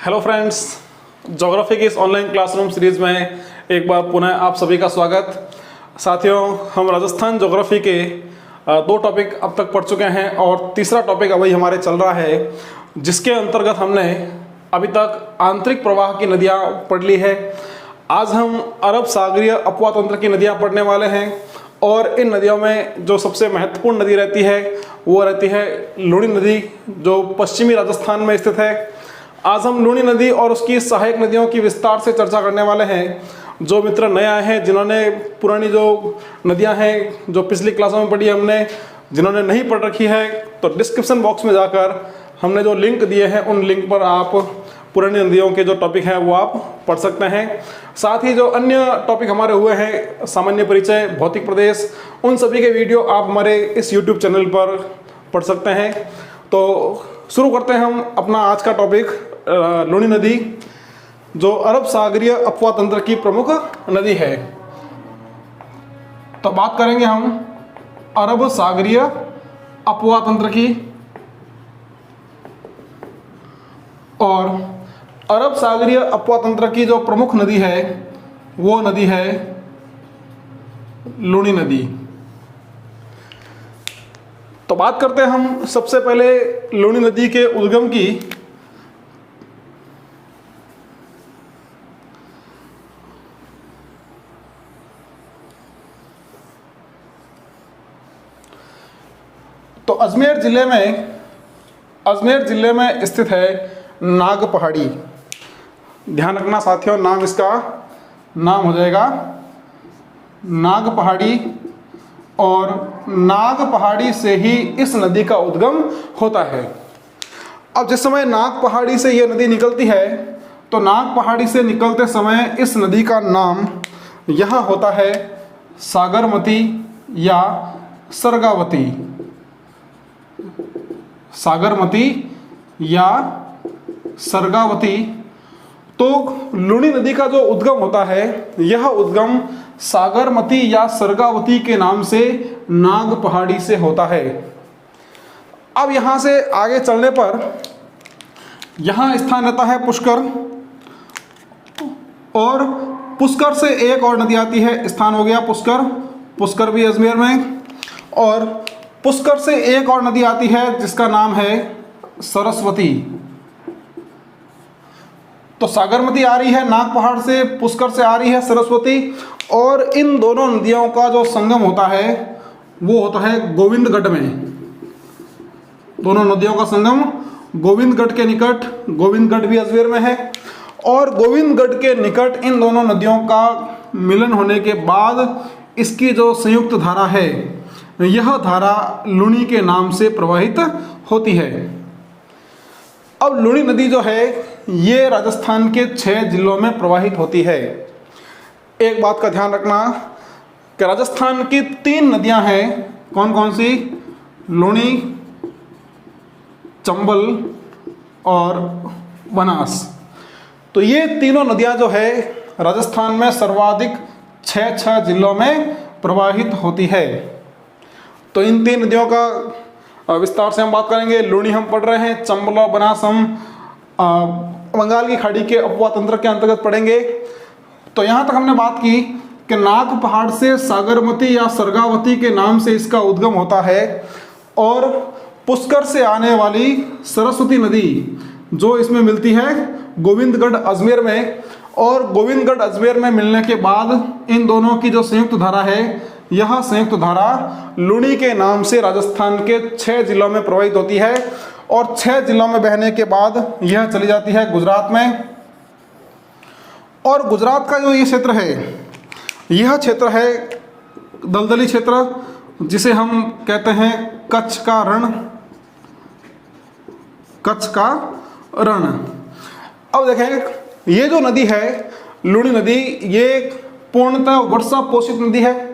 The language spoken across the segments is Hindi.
हेलो फ्रेंड्स, ज्योग्राफी की इस ऑनलाइन क्लासरूम सीरीज में एक बार पुनः आप सभी का स्वागत। साथियों, हम राजस्थान ज्योग्राफी के दो टॉपिक अब तक पढ़ चुके हैं और तीसरा टॉपिक अभी हमारे चल रहा है, जिसके अंतर्गत हमने अभी तक आंतरिक प्रवाह की नदियाँ पढ़ ली है। आज हम अरब सागरीय अपवाह तंत्र की नदियाँ पढ़ने वाले हैं और इन नदियों में जो सबसे महत्वपूर्ण नदी रहती है वो रहती है लूणी नदी, जो पश्चिमी राजस्थान में स्थित है। आज हम लूणी नदी और उसकी सहायक नदियों की विस्तार से चर्चा करने वाले हैं। जो मित्र नए आए हैं, जिन्होंने पुरानी जो नदियां हैं जो पिछली क्लासों में पढ़ी हमने, जिन्होंने नहीं पढ़ रखी है, तो डिस्क्रिप्शन बॉक्स में जाकर हमने जो लिंक दिए हैं उन लिंक पर आप पुरानी नदियों के जो टॉपिक हैं वो आप पढ़ सकते हैं। साथ ही जो अन्य टॉपिक हमारे हुए हैं, सामान्य परिचय, भौतिक प्रदेश, उन सभी के वीडियो आप हमारे इस यूट्यूब चैनल पर पढ़ सकते हैं। तो शुरू करते हैं हम अपना आज का टॉपिक, लूणी नदी, जो अरब सागरीय अपवाह तंत्र की प्रमुख नदी है। तो बात करेंगे हम अरब सागरीय अपवाह तंत्र की, और अरब सागरीय अपवाह तंत्र की जो प्रमुख नदी है वो नदी है लूणी नदी। तो बात करते हैं हम सबसे पहले लूणी नदी के उद्गम की। तो अजमेर जिले में स्थित है नाग पहाड़ी। ध्यान रखना साथियों, नाम हो जाएगा नाग पहाड़ी, और नाग पहाड़ी से ही इस नदी का उद्गम होता है। अब जिस समय नाग पहाड़ी से यह नदी निकलती है, तो नाग पहाड़ी से निकलते समय इस नदी का नाम यहाँ होता है सागरमती या सरगावती। सागरमती या सरगावती। तो लूणी नदी का जो उद्गम होता है, यह उद्गम सागरमती या सरगावती के नाम से नाग पहाड़ी से होता है। अब यहां से आगे चलने पर यहां स्थान रहता है पुष्कर, और पुष्कर से एक और नदी आती है। स्थान हो गया पुष्कर भी अजमेर में, और पुष्कर से एक और नदी आती है जिसका नाम है सरस्वती। तो सागरमती आ रही है नाग पहाड़ से, पुष्कर से आ रही है सरस्वती, और इन दोनों नदियों का जो संगम होता है वो होता है गोविंदगढ़ में। दोनों नदियों का संगम गोविंदगढ़ के निकट, गोविंदगढ़ भी अजमेर में है, और गोविंदगढ़ के निकट इन दोनों नदियों का मिलन होने के बाद इसकी जो संयुक्त धारा है, यह धारा लूणी के नाम से प्रवाहित होती है। अब लूणी नदी जो है ये राजस्थान के 6 जिलों में प्रवाहित होती है। एक बात का ध्यान रखना कि राजस्थान की 3 नदियां हैं। कौन कौन सी? लूणी, चंबल और बनास। तो ये तीनों नदियां जो है राजस्थान में सर्वाधिक 6 जिलों में प्रवाहित होती है। तो इन 3 नदियों का विस्तार से हम बात करेंगे। लूणी हम पढ़ रहे हैं, चंबल और बनास हम बंगाल की खाड़ी के अपवाह तंत्र के अंतर्गत पढ़ेंगे। तो यहाँ तक हमने बात की कि नाग पहाड़ से सागरमती या सरगावती के नाम से इसका उद्गम होता है, और पुष्कर से आने वाली सरस्वती नदी जो इसमें मिलती है गोविंदगढ़ अजमेर में, और गोविंदगढ़ अजमेर में मिलने के बाद इन दोनों की जो संयुक्त धारा है, यह संयुक्त धारा लूणी के नाम से राजस्थान के 6 जिलों में प्रवाहित होती है, और 6 जिलों में बहने के बाद यह चली जाती है गुजरात में। और गुजरात का जो ये क्षेत्र है, यह क्षेत्र है दलदली क्षेत्र, जिसे हम कहते हैं कच्छ का रण। अब देखें, ये जो नदी है लूणी नदी, ये पूर्णतः वर्षा पोषित नदी है।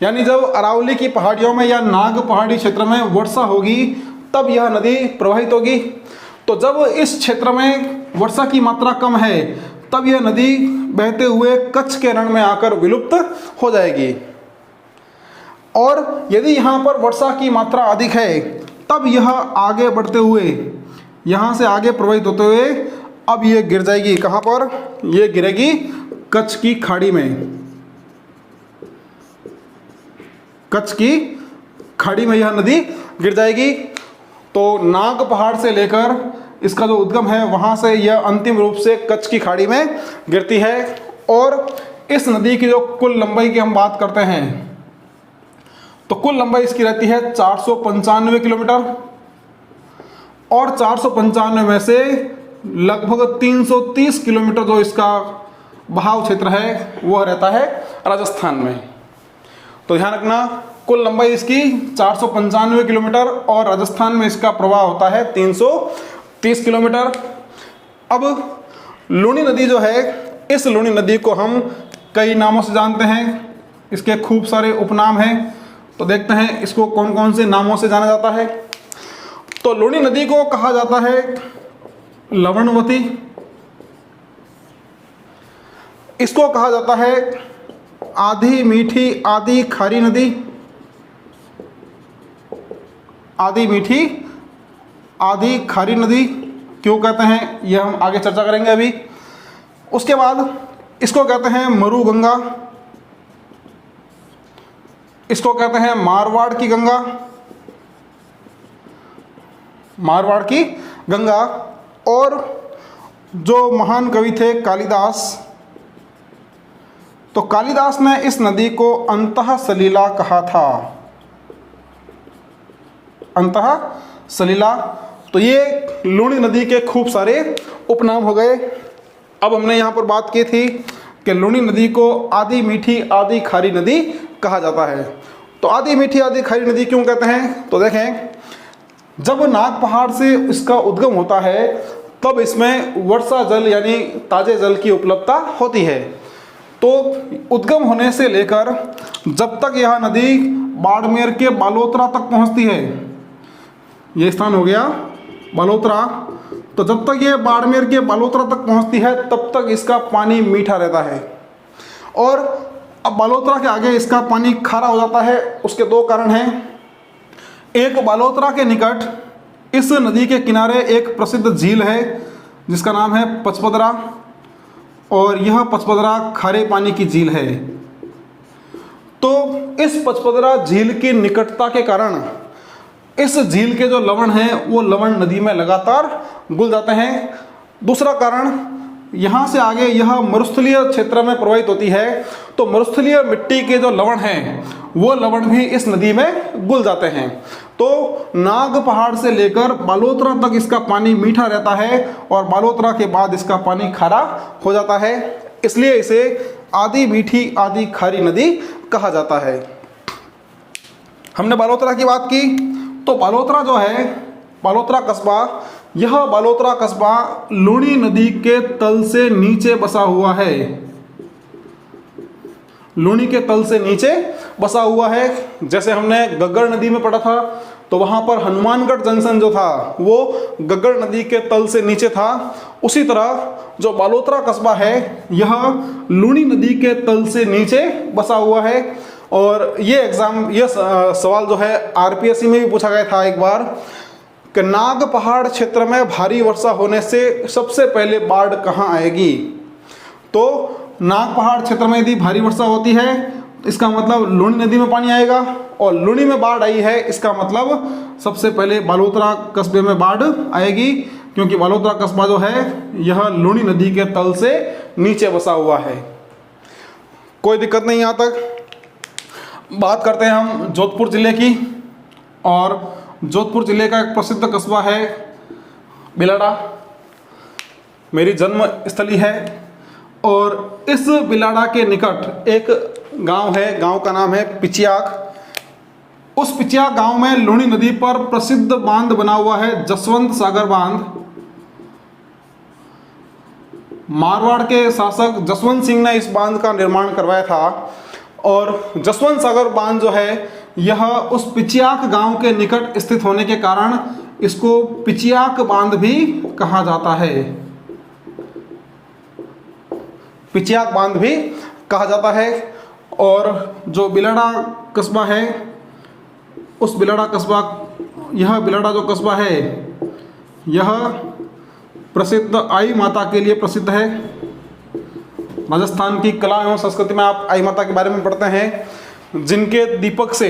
यानी जब अरावली की पहाड़ियों में या नाग पहाड़ी क्षेत्र में वर्षा होगी तब यह नदी प्रवाहित होगी। तो जब इस क्षेत्र में वर्षा की मात्रा कम है तब यह नदी बहते हुए कच्छ के रण में आकर विलुप्त हो जाएगी, और यदि यहाँ पर वर्षा की मात्रा अधिक है तब यह आगे बढ़ते हुए, यहाँ से आगे प्रवाहित होते हुए अब ये गिर जाएगी कहाँ पर, ये गिरेगी कच्छ की खाड़ी में। कच्छ की खाड़ी में यह नदी गिर जाएगी। तो नाग पहाड़ से लेकर इसका जो उद्गम है वहाँ से यह अंतिम रूप से कच्छ की खाड़ी में गिरती है। और इस नदी की जो कुल लंबाई की हम बात करते हैं तो कुल लंबाई इसकी रहती है 495 किलोमीटर, और 495 में से लगभग 330 किलोमीटर जो इसका बहाव क्षेत्र है वह रहता है राजस्थान में। तो ध्यान रखना, कुल लंबाई इसकी 495 किलोमीटर और राजस्थान में इसका प्रवाह होता है 330 किलोमीटर। अब लूनी नदी जो है, इस लूनी नदी को हम कई नामों से जानते हैं, इसके खूब सारे उपनाम हैं। तो देखते हैं इसको कौन कौन से नामों से जाना जाता है। तो लूनी नदी को कहा जाता है लवणवती, इसको कहा जाता है आधी मीठी आधी खारी नदी, आधी मीठी आधी खारी नदी क्यों कहते हैं यह हम आगे चर्चा करेंगे अभी। उसके बाद इसको कहते हैं मरु गंगा, इसको कहते हैं मारवाड़ की गंगा, मारवाड़ की गंगा। और जो महान कवि थे कालिदास, तो कालिदास ने इस नदी को अंतः सलीला कहा था, अंतः सलीला। तो ये लूनी नदी के खूब सारे उपनाम हो गए। अब हमने यहाँ पर बात की थी कि लूनी नदी को आधी मीठी आधी खारी नदी कहा जाता है। तो आधी मीठी आधी खारी नदी क्यों कहते हैं, तो देखें, जब नाग पहाड़ से इसका उद्गम होता है तब इसमें वर्षा जल यानी ताजे जल की उपलब्धता होती है। तो उद्गम होने से लेकर जब तक यह नदी बाड़मेर के बालोतरा तक पहुंचती है, यह स्थान हो गया बालोतरा, तो जब तक ये बाड़मेर के बालोतरा तक पहुंचती है तब तक इसका पानी मीठा रहता है। और अब बालोतरा के आगे इसका पानी खारा हो जाता है। उसके दो कारण हैं। एक, बालोतरा के निकट इस नदी के किनारे एक प्रसिद्ध झील है जिसका नाम है पचपदरा, और यह पचपदरा खारे पानी की झील है। तो इस पचपदरा झील की निकटता के कारण इस झील के जो लवण हैं वो लवण नदी में लगातार घुल जाते हैं। दूसरा कारण, यहाँ से आगे यह मरुस्थलीय क्षेत्र में प्रवाहित होती है, तो मरुस्थलीय मिट्टी के जो लवण हैं वो लवण भी इस नदी में घुल जाते हैं। तो नाग पहाड़ से लेकर बालोतरा तक इसका पानी मीठा रहता है और बालोतरा के बाद इसका पानी खारा हो जाता है, इसलिए इसे आधी मीठी आधी खारी नदी कहा जाता है। हमने बालोतरा की बात की, तो बालोतरा जो है, बालोतरा कस्बा, यह बालोतरा कस्बा लूनी नदी के तल से नीचे बसा हुआ है, लूनी के तल से नीचे बसा हुआ है। जैसे हमने गग्गड़ नदी में पढ़ा था तो वहां पर हनुमानगढ़ जंक्शन जो था वो गग्गड़ नदी के तल से नीचे था, उसी तरह जो बालोतरा कस्बा है यह लूनी नदी के तल से नीचे बसा हुआ है। और ये सवाल जो है आरपीएससी में भी पूछा गया था एक बार कि नाग पहाड़ क्षेत्र में भारी वर्षा होने से सबसे पहले बाढ़ कहाँ आएगी। तो नाग पहाड़ क्षेत्र में यदि भारी वर्षा होती है इसका मतलब लूनी नदी में पानी आएगा, और लूनी में बाढ़ आई है इसका मतलब सबसे पहले बालोतरा कस्बे में बाढ़ आएगी, क्योंकि बालोतरा कस्बा जो है यह लूनी नदी के तल से नीचे बसा हुआ है। कोई दिक्कत नहीं यहाँ तक। बात करते हैं हम जोधपुर ज़िले की, और जोधपुर ज़िले का एक प्रसिद्ध कस्बा है बिलाड़ा, मेरी जन्म स्थली है। और इस बिलाड़ा के निकट एक गांव है, गांव का नाम है पिचियाक। उस पिचियाक गांव में लूनी नदी पर प्रसिद्ध बांध बना हुआ है, जसवंत सागर बांध। मारवाड़ के शासक जसवंत सिंह ने इस बांध का निर्माण करवाया था। और जसवंत सागर बांध जो है यह उस पिचियाक गांव के निकट स्थित होने के कारण इसको पिचियाक बांध भी कहा जाता है, पिचियाक बांध भी कहा जाता है। और जो बिलाड़ा कस्बा है, उस बिलाड़ा कस्बा, यह बिलाड़ा जो कस्बा है यह प्रसिद्ध आई माता के लिए प्रसिद्ध है। राजस्थान की कला एवं संस्कृति में आप आई माता के बारे में पढ़ते हैं, जिनके दीपक से,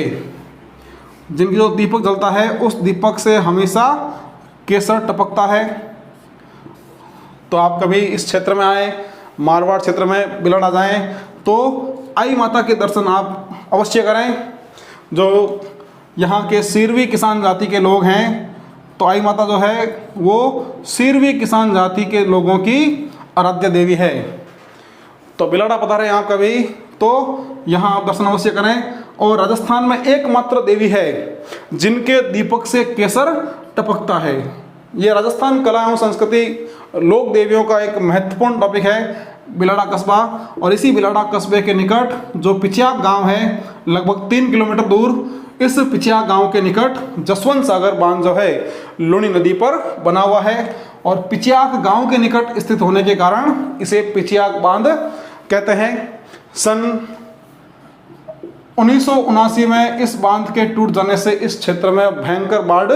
जिनकी जो दीपक जलता है उस दीपक से हमेशा केसर टपकता है। तो आप कभी इस क्षेत्र में आए, मारवाड़ क्षेत्र में बिलड़ आ जाएं, तो आई माता के दर्शन आप अवश्य करें। जो यहाँ के सीरवी किसान जाति के लोग हैं, तो आई माता जो है वो सीरवी किसान जाति के लोगों की आराध्य देवी है। तो बिलड़ा पधारे यहाँ कभी, तो यहाँ आप दर्शन अवश्य करें। और राजस्थान में एकमात्र देवी है जिनके दीपक से केसर टपकता है। ये राजस्थान कला एवं संस्कृति लोक देवियों का एक महत्वपूर्ण टॉपिक है, बिलाड़ा कस्बा। और इसी बिलाड़ा कस्बे के निकट जो पिचियाक गांव है, लगभग 3 किलोमीटर दूर, इस पिचियाक गांव के निकट जसवंत सागर बांध जो है लूणी नदी पर बना हुआ है। और पिचियाक गांव के निकट स्थित होने के कारण इसे पिचियाक बांध कहते हैं। सन 1979 में इस बांध के टूट जाने से इस क्षेत्र में भयंकर बाढ़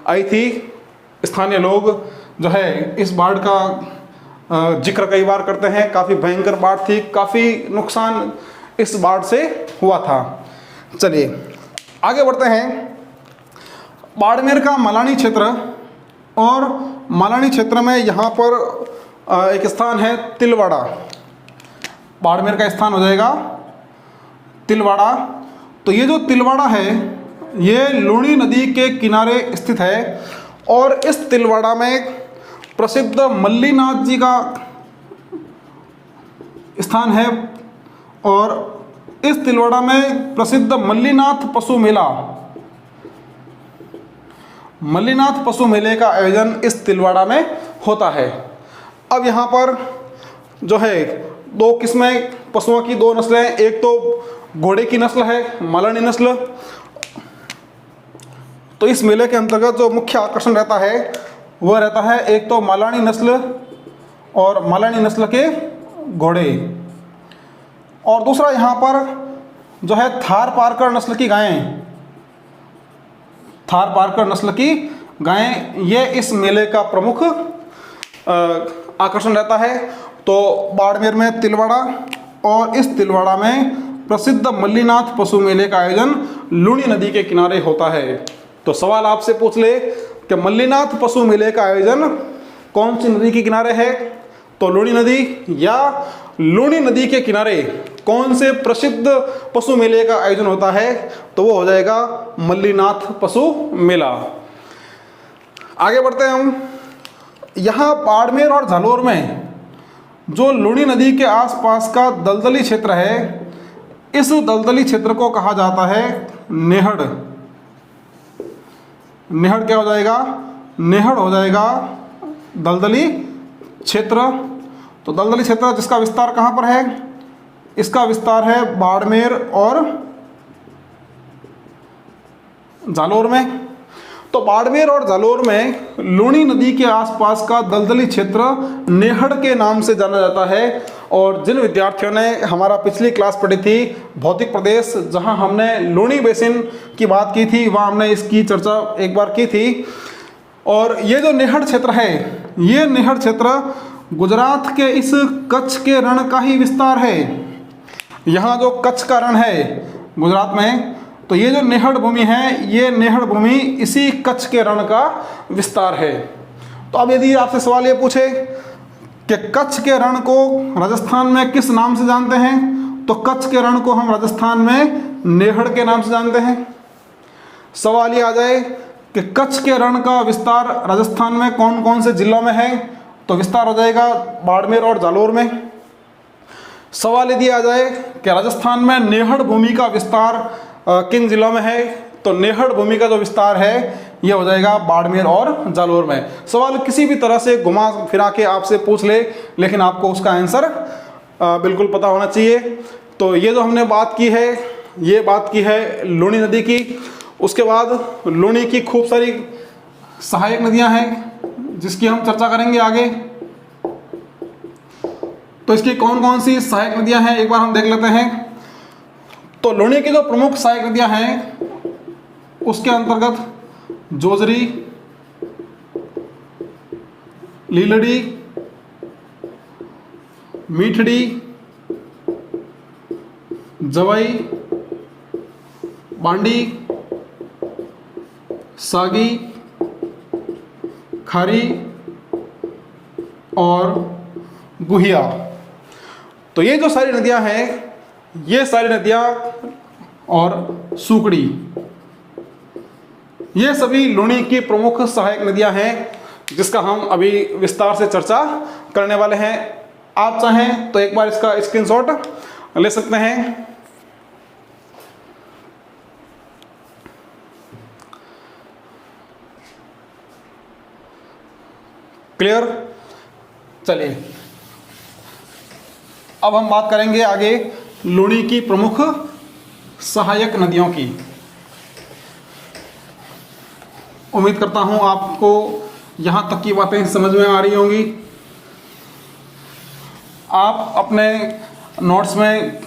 आई थी। स्थानीय लोग जो है इस बाढ़ का जिक्र कई बार करते हैं। काफ़ी भयंकर बाढ़ थी, काफ़ी नुकसान इस बाढ़ से हुआ था। चलिए आगे बढ़ते हैं। बाड़मेर का मलानी क्षेत्र, और मलानी क्षेत्र में यहाँ पर एक स्थान है तिलवाड़ा। बाड़मेर का स्थान हो जाएगा तिलवाड़ा। तो ये जो तिलवाड़ा है ये लूणी नदी के किनारे स्थित है। और इस तिलवाड़ा में प्रसिद्ध मल्लीनाथ जी का स्थान है। और इस तिलवाड़ा में प्रसिद्ध मल्लीनाथ पशु मेला, मल्लीनाथ पशु मेले का आयोजन इस तिलवाड़ा में होता है। अब यहाँ पर जो है 2 किस्में पशुओं की, 2 नस्लें हैं। एक तो घोड़े की नस्ल है, मालानी नस्ल। तो इस मेले के अंतर्गत जो मुख्य आकर्षण रहता है वह रहता है एक तो मालानी नस्ल और मालानी नस्ल के घोड़े, और दूसरा यहाँ पर जो है थार पारकर नस्ल की गायें। थार पारकर नस्ल की गायें ये इस मेले का प्रमुख आकर्षण रहता है। तो बाड़मेर में तिलवाड़ा, और इस तिलवाड़ा में प्रसिद्ध मल्लीनाथ पशु मेले का आयोजन लूणी नदी के किनारे होता है। तो सवाल आपसे पूछ ले कि मल्लीनाथ पशु मेले का आयोजन कौन सी नदी के किनारे है, तो लूणी नदी, या लूणी नदी के किनारे कौन से प्रसिद्ध पशु मेले का आयोजन होता है, तो वो हो जाएगा मल्लीनाथ पशु मेला। आगे बढ़ते हैं हम। यहाँ बाड़मेर और जालोर में जो लूणी नदी के आसपास का दलदली क्षेत्र है, इस दलदली क्षेत्र को कहा जाता है नेहड़। नेहड़ क्या हो जाएगा? नेहड़ हो जाएगा दलदली क्षेत्र। तो दलदली क्षेत्र जिसका विस्तार कहाँ पर है? इसका विस्तार है बाड़मेर और जालोर में। तो बाड़मेर और जालोर में लूणी नदी के आसपास का दलदली क्षेत्र नेहड़ के नाम से जाना जाता है। और जिन विद्यार्थियों ने हमारा पिछली क्लास पढ़ी थी भौतिक प्रदेश, जहां हमने लूणी बेसिन की बात की थी, वहां हमने इसकी चर्चा एक बार की थी। और ये जो नेहड़ क्षेत्र है, ये नेहड़ क्षेत्र गुजरात के इस कच्छ के रण का ही विस्तार है। यहाँ जो कच्छ का रण है गुजरात में, तो ये जो नेहड़ भूमि है, ये नेहड़ भूमि इसी कच्छ के रण का विस्तार है। तो अब यदि आपसे सवाल ये पूछे कि कच्छ के रण को राजस्थान में किस नाम से जानते हैं, तो कच्छ के रण को हम राजस्थान में नेहड़ के नाम से जानते हैं। सवाल ये आ जाए कि कच्छ के रण का विस्तार राजस्थान में कौन कौन से जिलों में है, तो विस्तार हो जाएगा बाड़मेर और जालोर में। सवाल यदि आ जाए कि राजस्थान में नेहड़ भूमि का विस्तार किन जिलों में है, तो नेहड़ भूमि का जो विस्तार है ये हो जाएगा बाड़मेर और जालोर में। सवाल किसी भी तरह से घुमा फिरा के आपसे पूछ ले, लेकिन आपको उसका आंसर बिल्कुल पता होना चाहिए। तो ये जो हमने बात की है, ये बात की है लूणी नदी की। उसके बाद लूणी की खूब सारी सहायक नदियां हैं जिसकी हम चर्चा करेंगे आगे। तो इसकी कौन कौन सी सहायक नदियां हैं एक बार हम देख लेते हैं। तो लूणी की जो प्रमुख सहायक नदियां हैं उसके अंतर्गत जोजरी, लीलड़ी, मीठड़ी, जवई, बांडी, सागी, खारी और गुहिया। तो ये जो सारी नदियां हैं, ये सारी नदियां और सूकड़ी, ये सभी लूणी की प्रमुख सहायक नदियां हैं, जिसका हम अभी विस्तार से चर्चा करने वाले हैं। आप चाहें तो एक बार इसका स्क्रीनशॉट ले सकते हैं। क्लियर? चलिए अब हम बात करेंगे आगे लूणी की प्रमुख सहायक नदियों की। उम्मीद करता हूं आपको यहां तक की बातें समझ में आ रही होंगी। आप अपने नोट्स में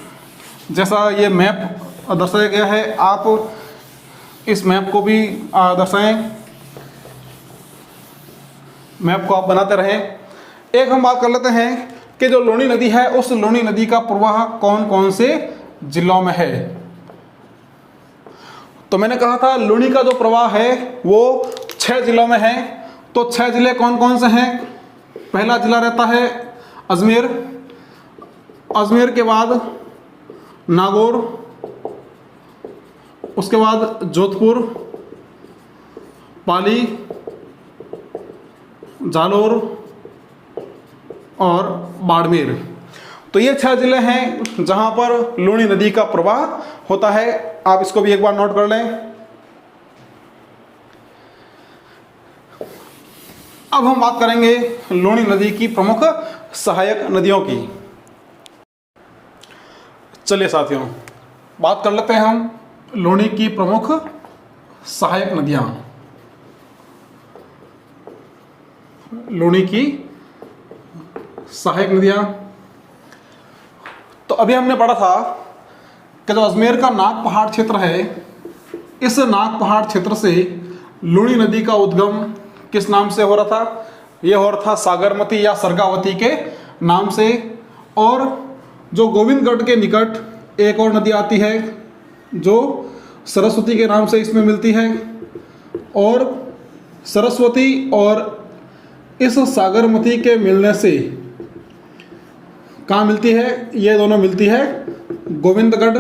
जैसा ये मैप दर्शाया गया है, आप इस मैप को भी दर्शाएं, मैप को आप बनाते रहें। एक हम बात कर लेते हैं कि जो लूणी नदी है, उस लूणी नदी का प्रवाह कौन कौन से जिलों में है। तो मैंने कहा था लूणी का जो प्रवाह है वो 6 जिलों में है। तो 6 जिले कौन कौन से हैं? पहला जिला रहता है अजमेर, अजमेर के बाद नागौर, उसके बाद जोधपुर, पाली, जालोर और बाड़मेर। तो ये 6 जिले हैं जहां पर लूणी नदी का प्रवाह होता है। आप इसको भी एक बार नोट कर लें। अब हम बात करेंगे लूणी नदी की प्रमुख सहायक नदियों की। चलिए साथियों, बात कर लेते हैं हम लूणी की प्रमुख सहायक नदियां। लूणी की सहायक नदियां, तो अभी हमने पढ़ा था कि जो अजमेर का नाग पहाड़ क्षेत्र है, इस नाग पहाड़ क्षेत्र से लूणी नदी का उद्गम किस नाम से हो रहा था? यह हो रहा था सागरमती या सरगावती के नाम से। और जो गोविंदगढ़ के निकट एक और नदी आती है जो सरस्वती के नाम से इसमें मिलती है, और सरस्वती और इस सागरमती के मिलने से कहाँ मिलती है? ये दोनों मिलती है गोविंदगढ़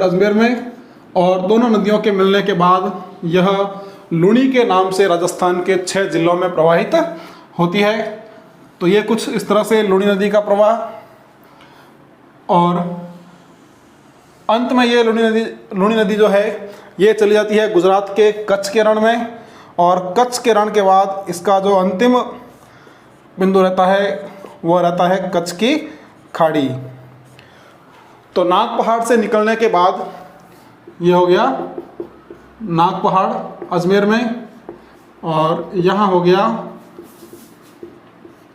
अजमेर में, और दोनों नदियों के मिलने के बाद यह लूणी के नाम से राजस्थान के 6 जिलों में प्रवाहित होती है। तो ये कुछ इस तरह से लूणी नदी का प्रवाह। और अंत में ये लूणी नदी जो है ये चली जाती है गुजरात के कच्छ के रण में, और कच्छ के रण के बाद इसका जो अंतिम बिंदु रहता है वह रहता है कच्छ की खाड़ी। तो नाग पहाड़ से निकलने के बाद ये हो गया नाग पहाड़ अजमेर में, और यहाँ हो गया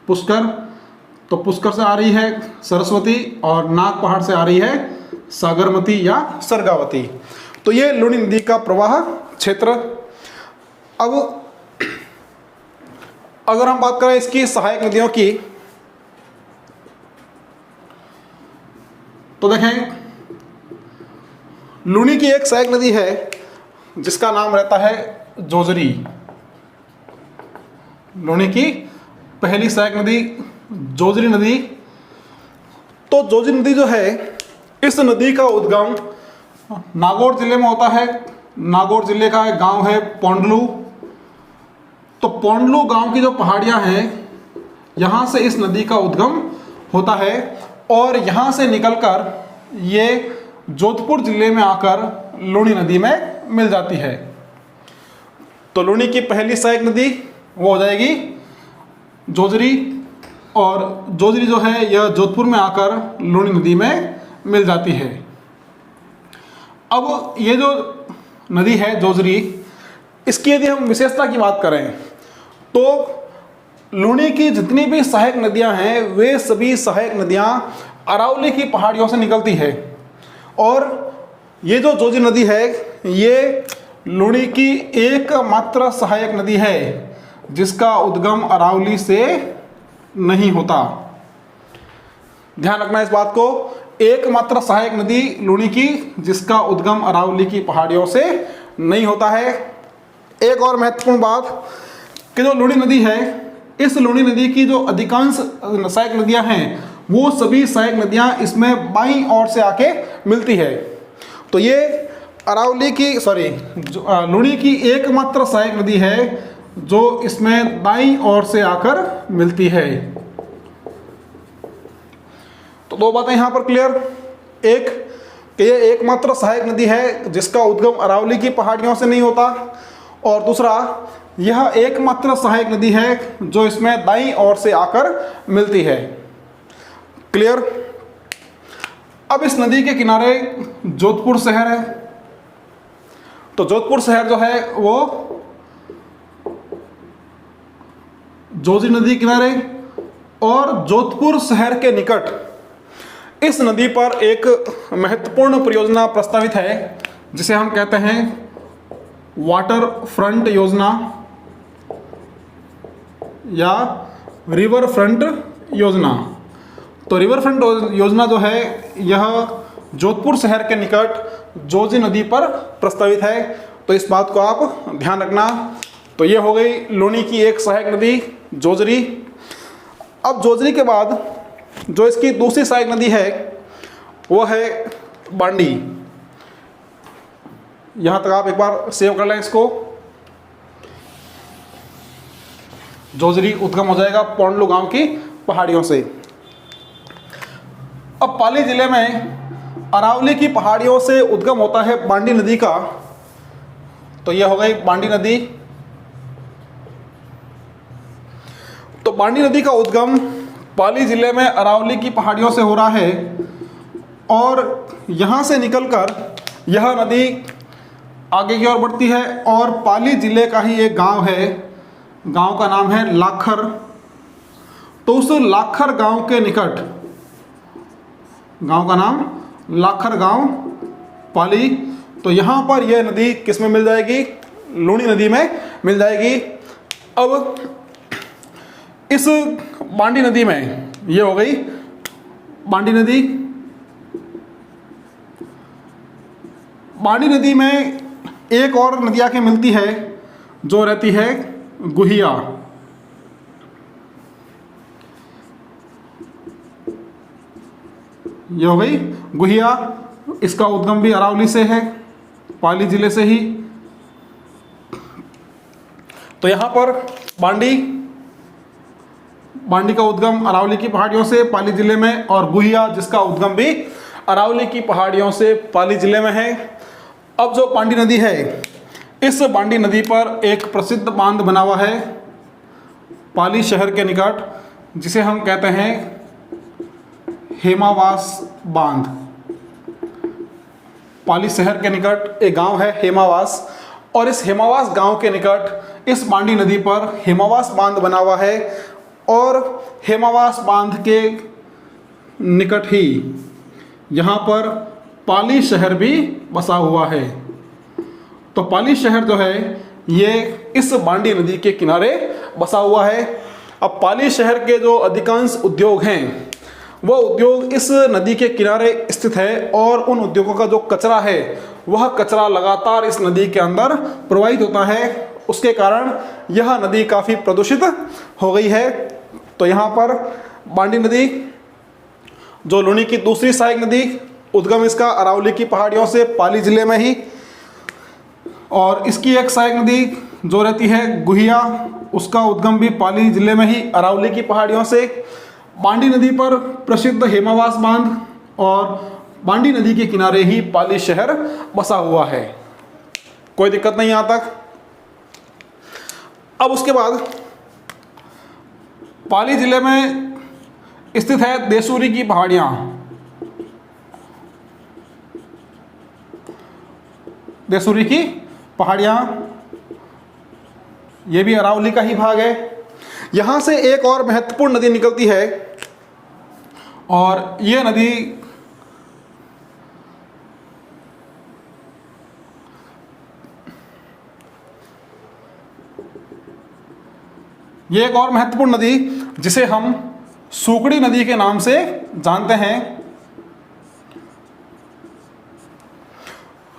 पुष्कर। तो पुष्कर से आ रही है सरस्वती और नाग पहाड़ से आ रही है सागरमती या सरगावती। तो ये लूणी नदी का प्रवाह क्षेत्र। अब अगर हम बात करें इसकी सहायक नदियों की, तो देखें लूणी की एक सहायक नदी है जिसका नाम रहता है जोजरी। लूणी की पहली सहायक नदी जोजरी नदी। तो जोजरी नदी जो है, इस नदी का उद्गम नागौर जिले में होता है। नागौर जिले का एक गांव है पोंडलू। तो पोंडलू गांव की जो पहाड़ियां हैं, यहां से इस नदी का उद्गम होता है, और यहां से निकलकर ये जोधपुर जिले में आकर लूणी नदी में मिल जाती है। तो लूणी की पहली सहायक नदी वो हो जाएगी जोजरी, और जोजरी जो है यह जोधपुर में आकर लूणी नदी में मिल जाती है। अब ये जो नदी है जोजरी, इसकी यदि हम विशेषता की बात करें तो लूणी की जितनी भी सहायक नदियां हैं वे सभी सहायक नदियां अरावली की पहाड़ियों से निकलती है, और ये जो जोजरी नदी है ये लूणी की एकमात्र सहायक नदी है जिसका उद्गम अरावली से नहीं होता। ध्यान रखना इस बात को, एकमात्र सहायक नदी लूणी की जिसका उद्गम अरावली की पहाड़ियों से नहीं होता है। एक और महत्वपूर्ण बात कि जो लूणी नदी है, इस लूणी नदी की जो अधिकांश सहायक नदियां हैं वो सभी सहायक नदियां इसमें बाईं ओर से आके मिलती है। तो ये अरावली की लूणी की एकमात्र सहायक नदी है जो इसमें दाईं ओर से आकर मिलती है। तो दो बातें यहां पर क्लियर, एक कि ये एकमात्र सहायक नदी है जिसका उद्गम अरावली की पहाड़ियों से नहीं होता, और दूसरा यह एकमात्र सहायक नदी है जो इसमें दाईं ओर से आकर मिलती है। क्लियर। अब इस नदी के किनारे जोधपुर शहर है। तो जोधपुर शहर जो है वो जोजी नदी किनारे और जोधपुर शहर के निकट इस नदी पर एक महत्वपूर्ण परियोजना प्रस्तावित है जिसे हम कहते हैं वाटर फ्रंट योजना या रिवर फ्रंट योजना। तो रिवर फ्रंट योजना जो है यह जोधपुर शहर के निकट जोजी नदी पर प्रस्तावित है। तो इस बात को आप ध्यान रखना। तो ये हो गई लूणी की एक सहायक नदी जोजरी। अब जोजरी के बाद जो इसकी दूसरी सहायक नदी है वो है बांडी। यहां तक आप एक बार सेव कर लें इसको। जोजरी उद्गम हो जाएगा पोंडलू गांव की पहाड़ियों से। अब पाली जिले में अरावली की पहाड़ियों से उद्गम होता है बांडी नदी का। तो यह हो गई बांडी नदी। तो बांडी नदी का उद्गम पाली जिले में अरावली की पहाड़ियों से हो रहा है और यहां से निकलकर यह नदी आगे की ओर बढ़ती है और पाली जिले का ही एक गांव है, गांव का नाम है लाखर। तो उस लाखर गांव के निकट, गांव का नाम लाखर गांव पाली, तो यहां पर यह नदी किस में मिल जाएगी? लूणी नदी में मिल जाएगी। अब इस बांडी नदी में ये हो गई बांडी नदी। बांडी नदी में एक और नदी आके मिलती है जो रहती है गुहिया। ये हो गई गुहिया। इसका उद्गम भी अरावली से है, पाली जिले से ही। तो यहां पर बांडी का उद्गम अरावली की पहाड़ियों से पाली जिले में, और गुहिया जिसका उद्गम भी अरावली की पहाड़ियों से पाली जिले में है। अब जो बांडी नदी है, इस बांडी नदी पर एक प्रसिद्ध बांध बना हुआ है पाली शहर के निकट, जिसे हम कहते हैं हेमावास बांध। पाली शहर के निकट एक गांव है हेमावास, और इस हेमावास गांव के निकट इस बांडी नदी पर हेमावास बांध बना हुआ है, और हेमावास बांध के निकट ही यहाँ पर पाली शहर भी बसा हुआ है। तो पाली शहर जो है ये इस बांडी नदी के किनारे बसा हुआ है। अब पाली शहर के जो अधिकांश उद्योग हैं वह उद्योग इस नदी के किनारे स्थित है, और उन उद्योगों का जो कचरा है वह कचरा लगातार इस नदी के अंदर प्रवाहित होता है। उसके कारण यह नदी काफ़ी प्रदूषित हो गई है। तो यहाँ पर बांडी नदी जो लूणी की दूसरी सहायक नदी, उद्गम इसका अरावली की पहाड़ियों से पाली जिले में ही, और इसकी एक सहायक नदी जो रहती है गुहिया, उसका उद्गम भी पाली जिले में ही अरावली की पहाड़ियों से। बांडी नदी पर प्रसिद्ध हेमावास बांध, और बांडी नदी के किनारे ही पाली शहर बसा हुआ है। कोई दिक्कत नहीं यहाँ तक। अब उसके बाद पाली जिले में स्थित है देसूरी की पहाड़ियाँ। देसूरी की पहाड़ियाँ ये भी अरावली का ही भाग है। यहाँ से एक और महत्वपूर्ण नदी निकलती है, और ये नदी ये एक और महत्वपूर्ण नदी जिसे हम सुकड़ी नदी के नाम से जानते हैं।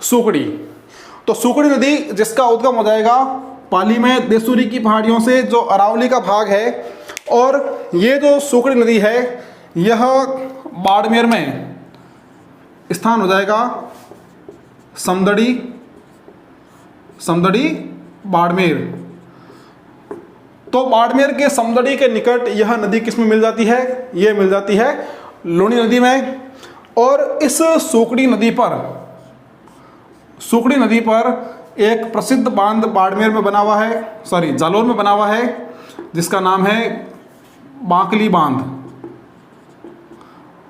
सुकड़ी, तो सुकड़ी नदी जिसका उद्गम हो जाएगा पाली में देसूरी की पहाड़ियों से, जो अरावली का भाग है। और ये जो सुकड़ी नदी है यह बाड़मेर में स्थान हो जाएगा, समदड़ी बाड़मेर। तो बाड़मेर के समदड़ी के निकट यह नदी किस में मिल जाती है? यह मिल जाती है लूनी नदी में। और इस सुकड़ी नदी पर एक प्रसिद्ध बांध बाड़मेर में बना हुआ है, सॉरी जालोर में बना हुआ है, जिसका नाम है बांकली बांध।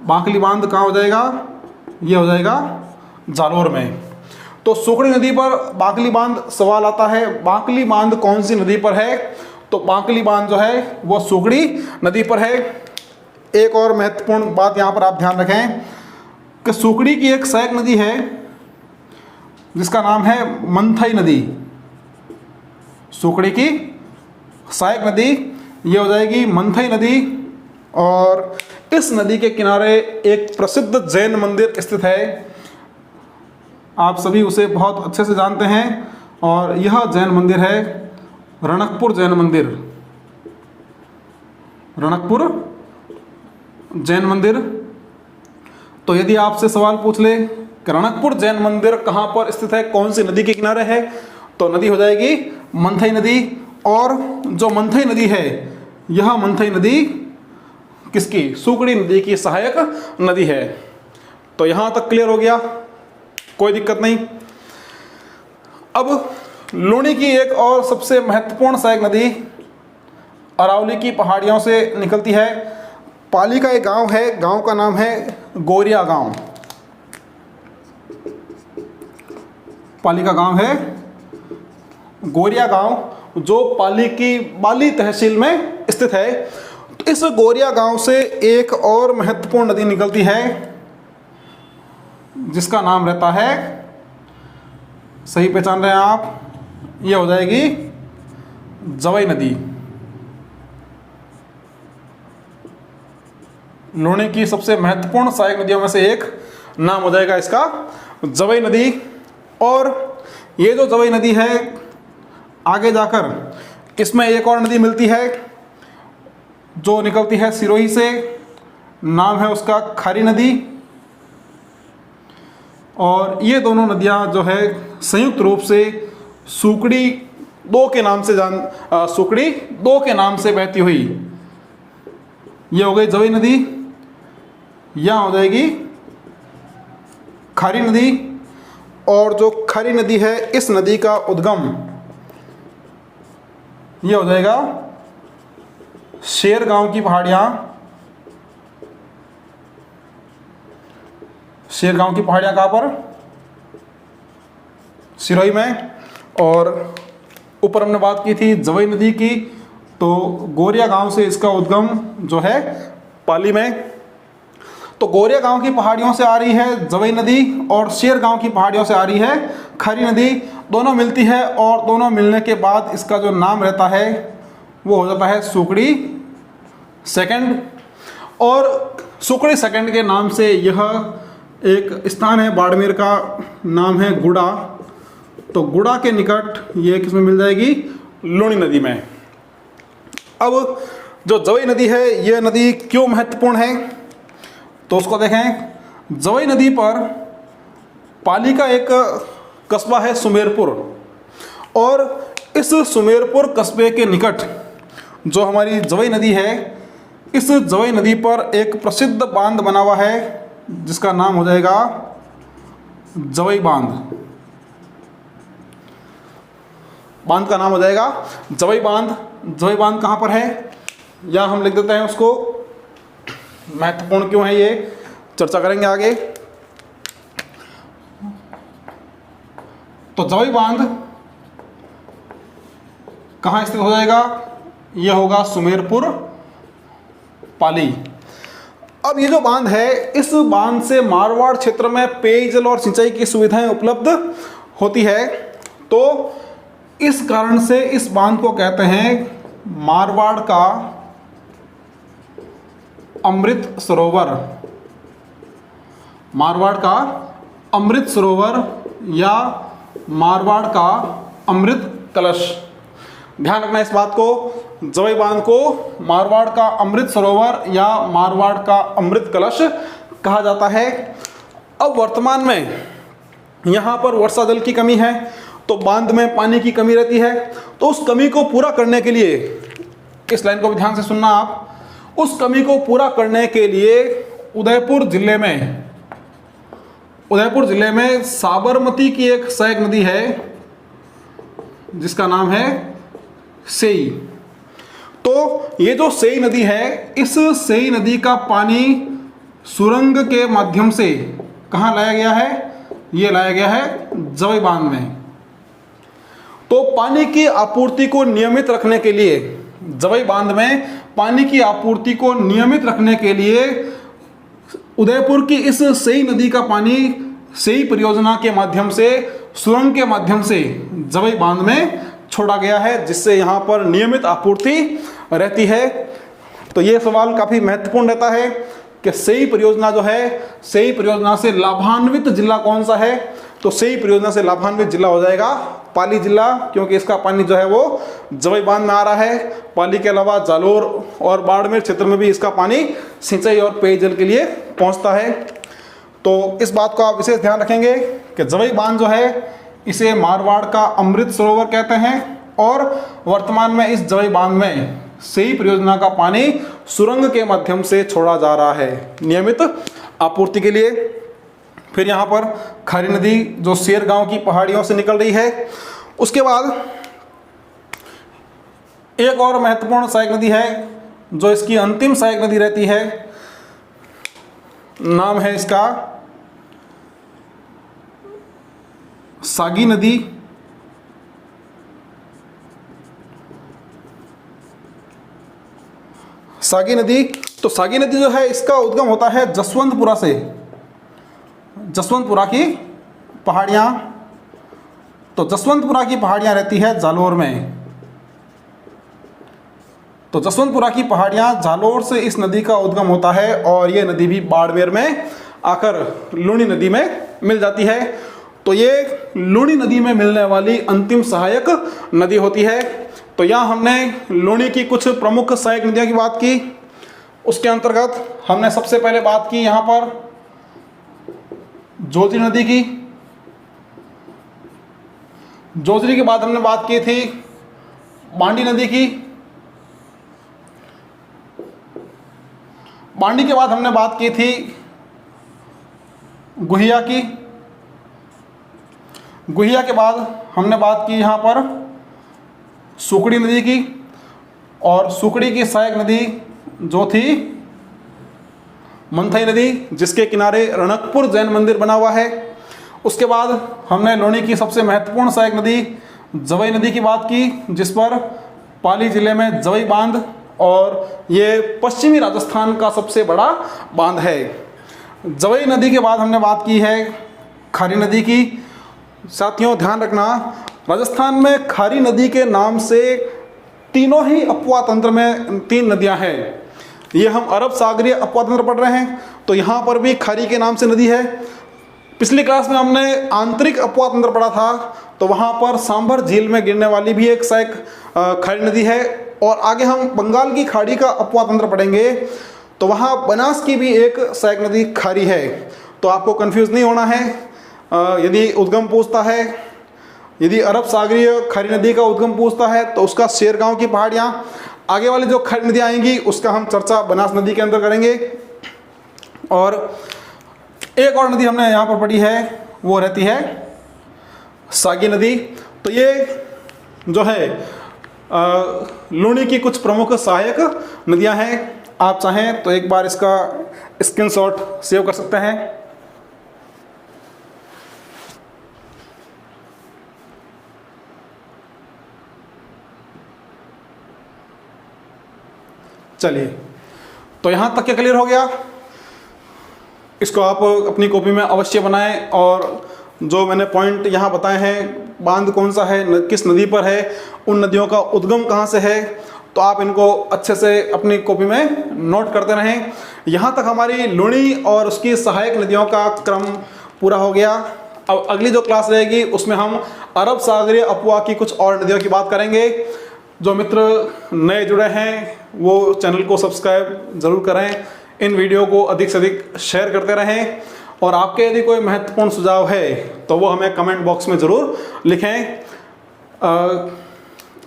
बांकली बांध कहाँ हो जाएगा? ये हो जाएगा जालोर में। तो सुकड़ी नदी पर बांकली बांध सवाल आता है। बांकली बांध कौन सी नदी पर है? तो बांकली बांध जो है वो सुकड़ी नदी पर है। एक और महत्वपूर्ण बात यहाँ पर आप ध्यान रखें कि सुकड़ी की एक सहायक नदी है जिसका नाम है मंथई नदी। सुकड़ी की सहायक नदी ये हो जाएगी मंथई नदी। और इस नदी के किनारे एक प्रसिद्ध जैन मंदिर स्थित है। आप सभी उसे बहुत अच्छे से जानते हैं और यह जैन मंदिर है रणकपुर जैन मंदिर। रणकपुर जैन मंदिर। तो यदि आपसे सवाल पूछ ले कि रणकपुर जैन मंदिर कहाँ पर स्थित है, कौन सी नदी के किनारे है, तो नदी हो जाएगी मंथई नदी। और जो मंथई नदी है यह मंथई नदी किसकी? सुकड़ी नदी की सहायक नदी है। तो यहाँ तक क्लियर हो गया, कोई दिक्कत नहीं। अब लूनी की एक और सबसे महत्वपूर्ण सहायक नदी अरावली की पहाड़ियों से निकलती है। पाली का एक गांव है, गांव का नाम है गोरिया गांव। पाली का गांव है गोरिया गांव, जो पाली की बाली तहसील में स्थित है। इस गोरिया गांव से एक और महत्वपूर्ण नदी निकलती है जिसका नाम रहता है, सही पहचान रहे हैं आप, यह हो जाएगी जवई नदी। लूनी की सबसे महत्वपूर्ण सहायक नदियों में से एक नाम हो जाएगा इसका जवई नदी। और ये जो जवई नदी है आगे जाकर इसमें एक और नदी मिलती है जो निकलती है सिरोही से, नाम है उसका खारी नदी। और ये दोनों नदियां जो है संयुक्त रूप से सुकड़ी दो के नाम से बहती हुई, ये हो गई जवई नदी, यहाँ हो जाएगी खारी नदी। और जो खारी नदी है इस नदी का उद्गम ये हो जाएगा शेरगांव की पहाड़ियाँ। शेरगांव की पहाड़ियाँ कहाँ पर? सिरोही में। और ऊपर हमने बात की थी जवई नदी की, तो गोरिया गांव से इसका उद्गम जो है पाली में। तो गोरिया गांव की पहाड़ियों से आ रही है जवई नदी और शेरगांव की पहाड़ियों से आ रही है खारी नदी। दोनों मिलती है और दोनों मिलने के बाद इसका जो नाम रहता है वो हो जाता है सुकड़ी सेकंड। और सुकड़ी सेकंड के नाम से यह एक स्थान है बाड़मेर का, नाम है गुड़ा। तो गुड़ा के निकट ये किसमें मिल जाएगी? लूनी नदी में। अब जो जवई नदी है यह नदी क्यों महत्वपूर्ण है तो उसको देखें। जवई नदी पर पाली का एक कस्बा है सुमेरपुर, और इस सुमेरपुर कस्बे के निकट जो हमारी जवई नदी है, इस जवई नदी पर एक प्रसिद्ध बांध बना हुआ है जिसका नाम हो जाएगा जवई बांध। बांध का नाम हो जाएगा जवई बांध। जवई बांध कहाँ पर है या हम लिख देते हैं उसको, महत्वपूर्ण क्यों है ये चर्चा करेंगे आगे। तो जवई बांध कहाँ स्थित हो जाएगा? यह होगा सुमेरपुर पाली। अब ये जो बांध है, इस बांध से मारवाड़ क्षेत्र में पेयजल और सिंचाई की सुविधाएं उपलब्ध होती है। तो इस कारण से इस बांध को कहते हैं मारवाड़ का अमृत सरोवर, मारवाड़ का अमृत सरोवर या मारवाड़ का अमृत कलश। ध्यान रखना इस बात को, जवई बांध को मारवाड़ का अमृत सरोवर या मारवाड़ का अमृत कलश कहा जाता है। अब वर्तमान में यहाँ पर वर्षा जल की कमी है, तो बांध में पानी की कमी रहती है। तो उस कमी को पूरा करने के लिए, इस लाइन को भी ध्यान से सुनना आप, उस कमी को पूरा करने के लिए उदयपुर जिले में साबरमती की एक सहायक नदी है जिसका नाम है सेई। तो ये जो सेई नदी है, इस सेई नदी का पानी सुरंग के माध्यम से कहाँ लाया गया है? ये लाया गया है जवई बांध में। तो पानी की आपूर्ति को नियमित रखने के लिए, जवई बांध में पानी की आपूर्ति को नियमित रखने के लिए उदयपुर की इस सेई नदी का पानी सेई परियोजना के माध्यम से, सुरंग के माध्यम से जवई बांध में छोड़ा गया है, जिससे यहाँ पर नियमित आपूर्ति रहती है। तो ये सवाल काफ़ी महत्वपूर्ण रहता है कि सेई परियोजना जो है, सेई परियोजना से लाभान्वित जिला कौन सा है? तो सेई परियोजना से लाभान्वित जिला हो जाएगा पाली जिला, क्योंकि इसका पानी जो है वो जवई बांध में आ रहा है। पाली के अलावा जालोर और बाड़मेर क्षेत्र में भी इसका पानी सिंचाई और पेयजल के लिए पहुंचता है। तो इस बात को आप विशेष ध्यान रखेंगे कि जवई बांध जो है इसे मारवाड़ का अमृत सरोवर कहते हैं, और वर्तमान में इस जवई बांध में सेई परियोजना का पानी सुरंग के माध्यम से छोड़ा जा रहा है नियमित आपूर्ति के लिए। फिर यहाँ पर खारी नदी जो शेर गांव की पहाड़ियों से निकल रही है। उसके बाद एक और महत्वपूर्ण सहायक नदी है जो इसकी अंतिम सहायक नदी रहती है, नाम है इसका सागी नदी। सागी नदी, तो सागी नदी जो है इसका उद्गम होता है जसवंतपुरा से, जसवंतपुरा की पहाड़ियाँ। तो जसवंतपुरा की पहाड़ियाँ रहती है जालोर में। तो जसवंतपुरा की पहाड़ियाँ जालोर से इस नदी का उद्गम होता है, और ये नदी भी बाड़मेर में आकर लूणी नदी में मिल जाती है। तो ये लूणी नदी में मिलने वाली अंतिम सहायक नदी होती है। तो यहाँ हमने लूणी की कुछ प्रमुख सहायक नदियों की बात की। उसके अंतर्गत हमने सबसे पहले बात की यहाँ पर जोजरी नदी की। जोजरी के बाद हमने बात की थी बांडी नदी की। बांडी के बाद हमने बात की थी गुहिया की। गुहिया के बाद हमने बात की यहाँ पर सुकड़ी नदी की, और सुकड़ी की सहायक नदी जो थी मंथई नदी, जिसके किनारे रणकपुर जैन मंदिर बना हुआ है। उसके बाद हमने लूणी की सबसे महत्वपूर्ण सहायक नदी जवई नदी की बात की, जिस पर पाली जिले में जवई बांध, और ये पश्चिमी राजस्थान का सबसे बड़ा बांध है। जवई नदी के बाद हमने बात की है खारी नदी की। साथियों ध्यान रखना, राजस्थान में खारी नदी के नाम से तीनों ही अपवा तंत्र में 3 नदियां हैं। ये हम अरब सागरीय अपवा तंत्र पढ़ रहे हैं, तो यहाँ पर भी खारी के नाम से नदी है। पिछली क्लास में हमने आंतरिक अपवा तंत्र पढ़ा था, तो वहाँ पर सांभर झील में गिरने वाली भी एक सहायक खारी नदी है। और आगे हम बंगाल की खाड़ी का अपवा तंत्र पढ़ेंगे, तो वहाँ बनास की भी एक सहायक नदी खारी है। तो आपको कंफ्यूज नहीं होना है। यदि उद्गम पूछता है, यदि अरब सागरीय खारी नदी का उद्गम पूछता है, तो उसका शेरगांव की पहाड़ियाँ, आगे वाली जो खारी नदियाँ आएंगी उसका हम चर्चा बनास नदी के अंदर करेंगे। और एक और नदी हमने यहाँ पर पढ़ी है, वो रहती है सागी नदी। तो ये जो है लूणी की कुछ प्रमुख सहायक नदियाँ हैं। आप चाहें तो एक बार इसका स्क्रीनशॉट सेव कर सकते हैं। चलिए, तो यहाँ तक क्या क्लियर हो गया? इसको आप अपनी कॉपी में अवश्य बनाएं, और जो मैंने पॉइंट यहाँ बताए हैं, बांध कौन सा है, किस नदी पर है, उन नदियों का उद्गम कहाँ से है, तो आप इनको अच्छे से अपनी कॉपी में नोट करते रहें। यहाँ तक हमारी लुणी और उसकी सहायक नदियों का क्रम पूरा हो गया। अब अगली जो क्लास रहेगी उसमें हम अरब सागरीय अपवा की कुछ और नदियों की बात करेंगे। जो मित्र नए जुड़े हैं वो चैनल को सब्सक्राइब ज़रूर करें, इन वीडियो को अधिक से अधिक शेयर करते रहें, और आपके यदि कोई महत्वपूर्ण सुझाव है तो वो हमें कमेंट बॉक्स में ज़रूर लिखें।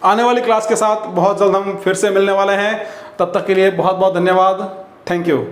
आने वाली क्लास के साथ बहुत जल्द हम फिर से मिलने वाले हैं। तब तक के लिए बहुत बहुत धन्यवाद। Thank you.